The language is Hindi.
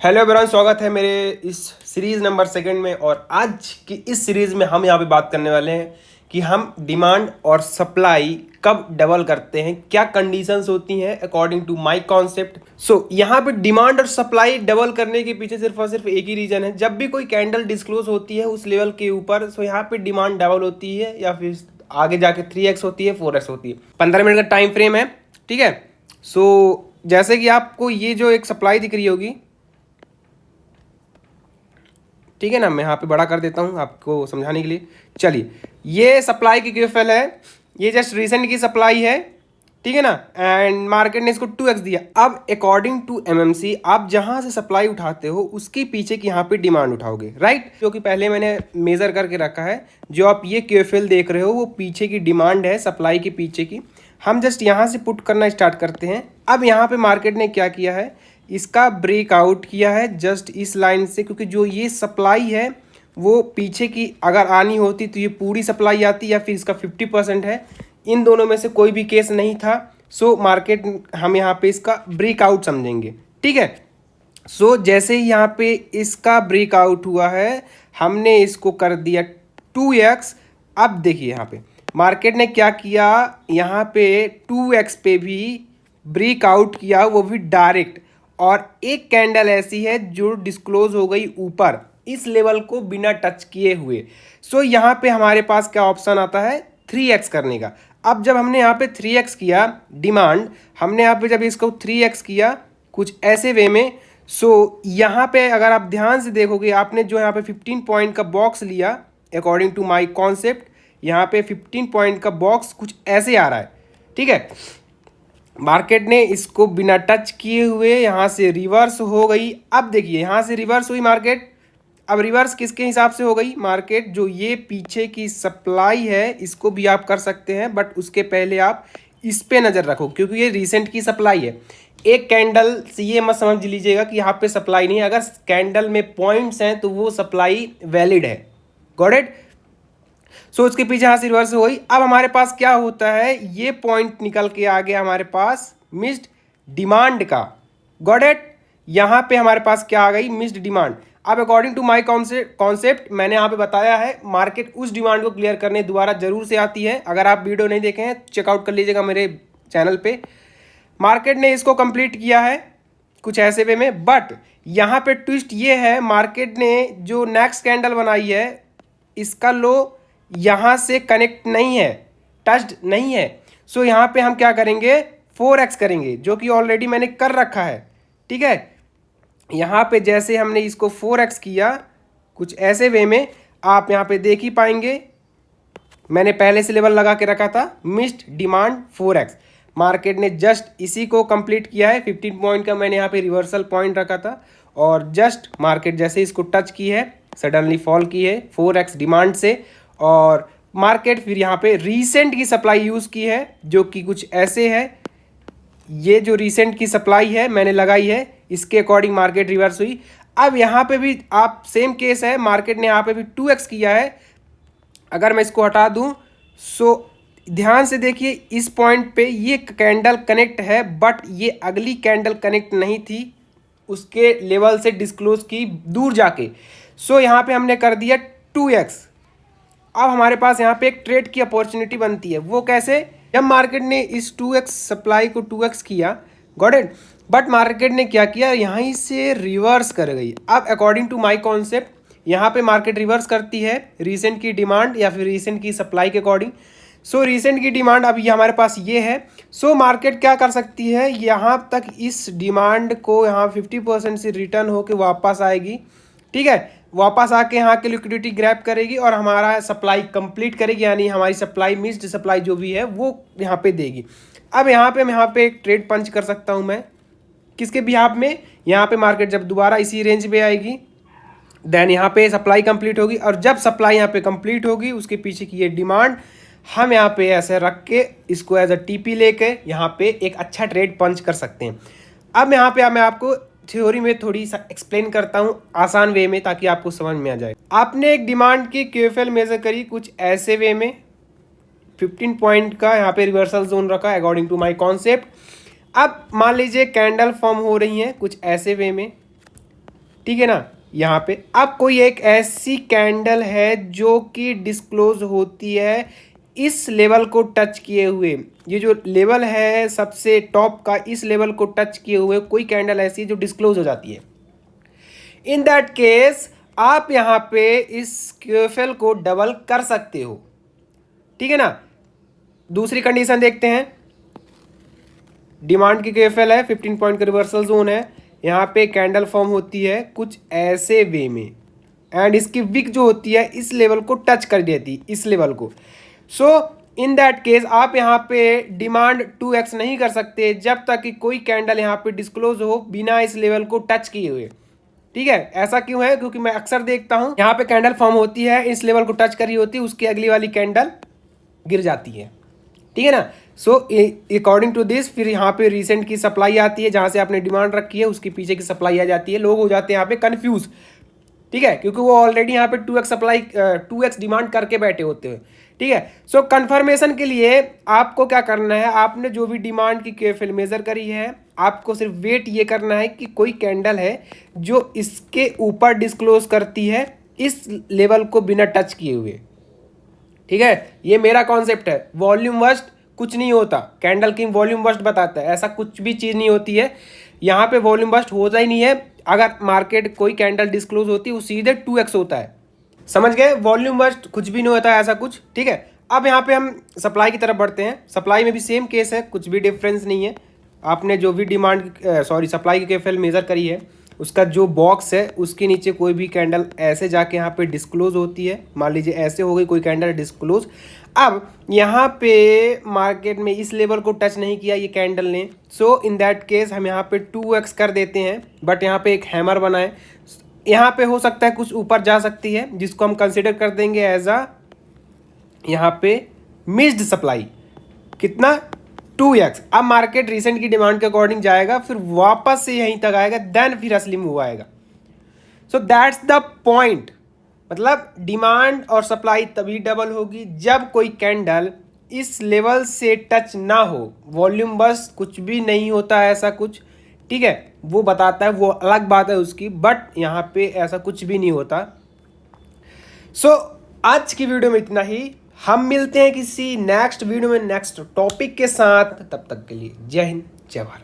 हेलो एवरीवन, स्वागत है मेरे इस सीरीज़ नंबर सेकंड में। और आज की इस सीरीज़ में हम यहाँ पे बात करने वाले हैं कि हम डिमांड और सप्लाई कब डबल करते हैं, क्या कंडीशंस होती हैं अकॉर्डिंग टू माय कॉन्सेप्ट। यहाँ पे डिमांड और सप्लाई डबल करने के पीछे सिर्फ और सिर्फ एक ही रीज़न है। जब भी कोई कैंडल डिस्क्लोज होती है उस लेवल के ऊपर, सो यहाँ पे डिमांड डबल होती है या फिर आगे जाके 3x होती है, 4x होती है। 15 मिनट का टाइम फ्रेम है, ठीक है। जैसे कि आपको ये जो एक सप्लाई दिख रही होगी, ठीक है ना, मैं यहाँ पे बड़ा कर देता हूँ आपको समझाने के लिए। चलिए, ये सप्लाई की क्यूएफएल है, ये जस्ट रिसेंट की सप्लाई है, ठीक है ना। एंड मार्केट ने इसको 2x दिया। अब अकॉर्डिंग टू एमएमसी आप जहाँ से सप्लाई उठाते हो उसके पीछे की यहाँ पे डिमांड उठाओगे, राइट। जो कि पहले मैंने मेजर करके रखा है। जो आप ये क्यूएफएल देख रहे हो वो पीछे की डिमांड है, सप्लाई के पीछे की। हम जस्ट यहाँ से पुट करना स्टार्ट करते हैं। अब यहाँ पे मार्केट ने क्या किया है, इसका ब्रेकआउट किया है जस्ट इस लाइन से, क्योंकि जो ये सप्लाई है वो पीछे की अगर आनी होती तो ये पूरी सप्लाई आती या फिर इसका 50% है। इन दोनों में से कोई भी केस नहीं था। मार्केट हम यहाँ पे इसका ब्रेकआउट समझेंगे, ठीक है। जैसे ही यहाँ पे इसका ब्रेकआउट हुआ है हमने इसको कर दिया 2x। अब देखिए यहाँ पे मार्केट ने क्या किया, यहाँ पे 2x पे भी ब्रेकआउट किया, वो भी डायरेक्ट। और एक कैंडल ऐसी है जो डिस्क्लोज हो गई ऊपर इस लेवल को बिना टच किए हुए। यहाँ पे हमारे पास क्या ऑप्शन आता है, 3x करने का। अब जब हमने यहाँ पे 3x किया डिमांड, हमने यहाँ पे जब इसको 3x किया कुछ ऐसे वे में, यहाँ पे अगर आप ध्यान से देखोगे, आपने जो यहाँ पे 15 पॉइंट का बॉक्स लिया अकॉर्डिंग टू माई कॉन्सेप्ट, यहाँ पे 15 पॉइंट का बॉक्स कुछ ऐसे आ रहा है, ठीक है। मार्केट ने इसको बिना टच किए हुए यहाँ से रिवर्स हो गई। अब देखिए यहाँ से रिवर्स हुई मार्केट। अब रिवर्स किसके हिसाब से हो गई मार्केट, जो ये पीछे की सप्लाई है इसको भी आप कर सकते हैं, बट उसके पहले आप इस पे नज़र रखो क्योंकि ये रिसेंट की सप्लाई है। एक कैंडल से ये मत समझ लीजिएगा कि यहाँ पे सप्लाई नहीं है। अगर कैंडल में पॉइंट्स हैं तो वो सप्लाई वैलिड है, गॉट इट। उसके पीछे यहाँ से रिवर्स हो गई। अब हमारे पास क्या होता है, ये पॉइंट निकल के आ गया हमारे पास मिस्ड डिमांड का, गॉट इट। यहाँ पे हमारे पास क्या आ गई, मिस्ड डिमांड। अब अकॉर्डिंग टू माय कॉन्सेप्ट मैंने यहाँ पे बताया है, मार्केट उस डिमांड को क्लियर करने दोबारा जरूर से आती है। अगर आप वीडियो नहीं देखे हैं चेकआउट कर लीजिएगा मेरे चैनल पे। मार्केट ने इसको कंप्लीट किया है कुछ ऐसे वे में, बट यहाँ पे ट्विस्ट ये है, मार्केट ने जो नेक्स्ट कैंडल बनाई है इसका लो यहाँ से कनेक्ट नहीं है, टच्ड नहीं है। यहाँ पे हम क्या करेंगे, 4x करेंगे, जो कि ऑलरेडी मैंने कर रखा है, ठीक है। यहाँ पे जैसे हमने इसको 4x किया कुछ ऐसे वे में, आप यहाँ पे देख ही पाएंगे मैंने पहले से लेवल लगा के रखा था, मिस्ड डिमांड 4x। मार्केट ने जस्ट इसी को कंप्लीट किया है। 15 पॉइंट का मैंने यहाँ पे रिवर्सल पॉइंट रखा था और जस्ट मार्केट जैसे इसको टच की है सडनली फॉल की है 4x डिमांड से। और मार्केट फिर यहाँ पे रीसेंट की सप्लाई यूज़ की है जो कि कुछ ऐसे है। ये जो रीसेंट की सप्लाई है मैंने लगाई है, इसके अकॉर्डिंग मार्केट रिवर्स हुई। अब यहाँ पे भी आप सेम केस है, मार्केट ने यहाँ पे भी 2x किया है। अगर मैं इसको हटा दूँ ध्यान से देखिए, इस पॉइंट पे ये कैंडल कनेक्ट है, बट ये अगली कैंडल कनेक्ट नहीं थी उसके लेवल से डिस्क्लोज की दूर जाके। यहाँ पे हमने कर दिया 2x। अब हमारे पास यहाँ पे एक ट्रेड की अपॉर्चुनिटी बनती है, वो कैसे, जब मार्केट ने इस 2x सप्लाई को 2x किया, गॉट इट, बट मार्केट ने क्या किया, यहाँ से रिवर्स कर गई। अब अकॉर्डिंग टू माय कॉन्सेप्ट यहाँ पे मार्केट रिवर्स करती है रीसेंट की डिमांड या फिर रीसेंट की सप्लाई के अकॉर्डिंग। रीसेंट की डिमांड अभी हमारे पास ये है। मार्केट क्या कर सकती है, यहाँ तक इस डिमांड को यहाँ 50% से रिटर्न होके वापस आएगी, ठीक है। वापस आके यहाँ के लिक्विडिटी ग्रैब करेगी और हमारा सप्लाई कंप्लीट करेगी, यानी हमारी सप्लाई मिस्ड सप्लाई जो भी है वो यहाँ पे देगी। अब यहाँ पे एक ट्रेड पंच कर सकता हूँ मैं, किसके बिहाफ में, यहाँ पे मार्केट जब दोबारा इसी रेंज पे आएगी देन यहाँ पे सप्लाई कंप्लीट होगी, और जब सप्लाई यहाँ पे कंप्लीट होगी उसके पीछे की ये डिमांड हम यहाँ पे ऐसे रख के इसको एज अ टीपी लेके यहाँ पे एक अच्छा ट्रेड पंच कर सकते हैं। अब यहाँ पे मैं आपको थ्योरी में थोड़ी सा एक्सप्लेन करता हूँ आसान वे में, ताकि आपको समझ में आ जाए। आपने एक डिमांड की क्यूएफएल मेजर करी कुछ ऐसे वे में, 15 पॉइंट का यहाँ पे रिवर्सल जोन रखा अकॉर्डिंग टू माय कॉन्सेप्ट। अब मान लीजिए कैंडल फॉर्म हो रही हैं कुछ ऐसे वे में, ठीक है ना, यहाँ पे अब कोई एक ऐसी कैंडल है जो कि डिस्क्लोज होती है इस लेवल को टच किए हुए, ये जो लेवल है सबसे टॉप का, इस लेवल को टच किए हुए कोई कैंडल ऐसी है जो डिस्क्लोज हो जाती है। इन दैट केस आप यहाँ पे इस क्यूएफएल को डबल कर सकते हो, ठीक है ना। दूसरी कंडीशन देखते हैं, डिमांड की क्यूएफएल है, 15 पॉइंट का रिवर्सल जोन है, यहाँ पे कैंडल फॉर्म होती है कुछ ऐसे वे में, एंड इसकी विक जो होती है इस लेवल को टच कर देती, इस लेवल को। सो इन दैट केस आप यहाँ पे डिमांड 2x नहीं कर सकते जब तक कि कोई कैंडल यहाँ पे डिस्क्लोज हो बिना इस लेवल को टच किए हुए, ठीक है। ऐसा क्यों है, क्योंकि मैं अक्सर देखता हूँ यहाँ पे कैंडल फॉर्म होती है, इस लेवल को टच करी होती है, उसकी अगली वाली कैंडल गिर जाती है, ठीक है ना। सो अकॉर्डिंग टू दिस फिर यहाँ पे रिसेंट की सप्लाई आती है, जहाँ से आपने डिमांड रखी है उसके पीछे की सप्लाई आ जाती है, लोग हो जाते हैं यहाँ पे कंफ्यूज, ठीक है, क्योंकि वो ऑलरेडी यहाँ पे 2x सप्लाई 2x डिमांड करके बैठे होते हैं, ठीक है। सो कंफर्मेशन के लिए आपको क्या करना है, आपने जो भी डिमांड की क्यूएफएल मेजर करी है, आपको सिर्फ वेट ये करना है कि कोई कैंडल है जो इसके ऊपर डिस्क्लोज करती है इस लेवल को बिना टच किए हुए, ठीक है। ये मेरा कॉन्सेप्ट है, वॉल्यूम वर्स्ट कुछ नहीं होता, कैंडल किंग वॉल्यूम बस्ट बताता है, ऐसा कुछ भी चीज़ नहीं होती है, यहाँ पे वॉल्यूम बस्ट होता ही नहीं है। अगर मार्केट कोई कैंडल डिस्क्लोज होती है वो सीधे 2x होता है, समझ गए, वॉल्यूम बस्ट कुछ भी नहीं होता है ऐसा कुछ, ठीक है। अब यहाँ पे हम सप्लाई की तरफ बढ़ते हैं, सप्लाई में भी सेम केस है, कुछ भी डिफरेंस नहीं है। आपने जो भी सप्लाई की क्यूएफएल मेजर करी है उसका जो बॉक्स है उसके नीचे कोई भी कैंडल ऐसे जाके यहाँ पे डिस्क्लोज होती है, मान लीजिए ऐसे हो गई कोई कैंडल डिस्क्लोज। अब यहाँ पे मार्केट में इस लेवल को टच नहीं किया ये कैंडल ने, सो इन दैट केस हम यहाँ पे 2x कर देते हैं, बट यहाँ पे एक हैमर बना है, यहाँ पे हो सकता है कुछ ऊपर जा सकती है जिसको हम कंसिडर कर देंगे एज अ यहाँ पे मिस्ड सप्लाई, कितना 2x। अब मार्केट रिसेंट की डिमांड के अकॉर्डिंग जाएगा, फिर वापस से यहीं तक आएगा, देन फिर असली मूव आएगा। सो दैट्स द पॉइंट, मतलब डिमांड और सप्लाई तभी डबल होगी जब कोई कैंडल इस लेवल से टच ना हो, वॉल्यूम बस कुछ भी नहीं होता है ऐसा कुछ, ठीक है, वो बताता है, वो अलग बात है उसकी, बट यहाँ पे ऐसा कुछ भी नहीं होता। सो आज की वीडियो में इतना ही, हम मिलते हैं किसी नेक्स्ट वीडियो में नेक्स्ट टॉपिक के साथ, तब तक के लिए जय हिंद जय भारत।